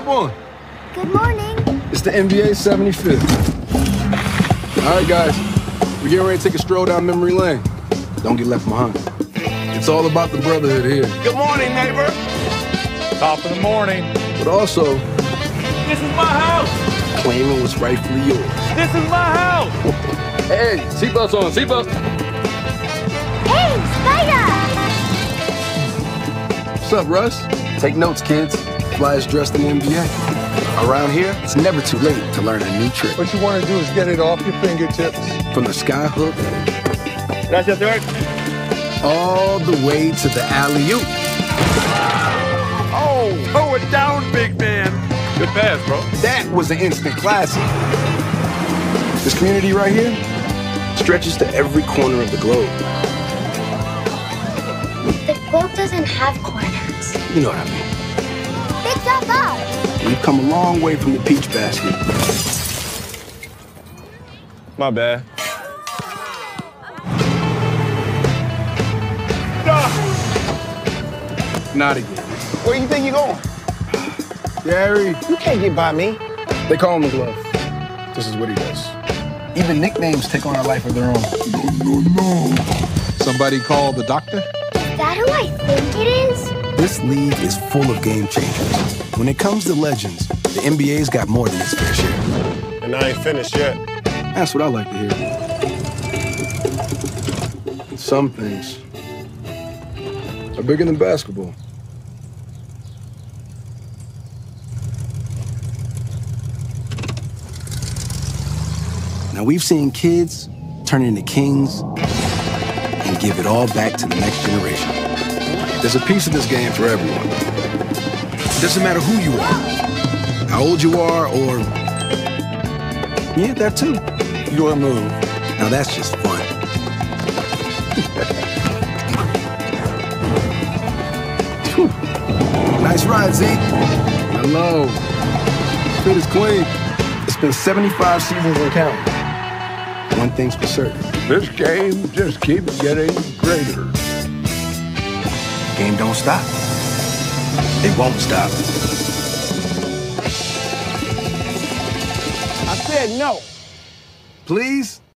Hop on. Good morning. It's the NBA 75th. All right, guys. We're getting ready to take a stroll down memory lane. Don't get left behind. It's all about the brotherhood here. Good morning, neighbor. Top of the morning. But also, This is my house. claiming what's rightfully yours. This is my house. Hey, seatbelts on, seatbelts. Hey, Spider! What's up, Russ? Take notes, kids. Flyers dressed in the NBA. Around here, it's never too late to learn a new trick. What you want to do is get it off your fingertips. From the sky hook Gracias, Dirk. all the way to the alley-oop. Oh, throw it down, big man. Good pass, bro. That was an instant classic. This community right here stretches to every corner of the globe. The globe doesn't have corners. You know what I mean. Big job, Bob. We've come a long way from the peach basket. My bad. Not again. Where you think you're going? Gary, You can't get by me. they call him the glove. This is what he does. Even nicknames take on a life of their own. No. Somebody call the doctor? Is that who I think it is? This league is full of game changers. When it comes to legends, the NBA's got more than its fair share. And I ain't finished yet. That's what I like to hear. Some things are bigger than basketball. Now, we've seen kids turn into kings and give it all back to the next generation. There's a piece of this game for everyone. It doesn't matter who you are, how old you are, or... Yeah, that too. Your move. Now, that's just fun. Whew. Nice ride, Zeke. Hello. Fit is clean. It's been 75 seasons and counting. One thing's for certain. This game just keeps getting greater. Game don't stop. It won't stop. I said no. Please?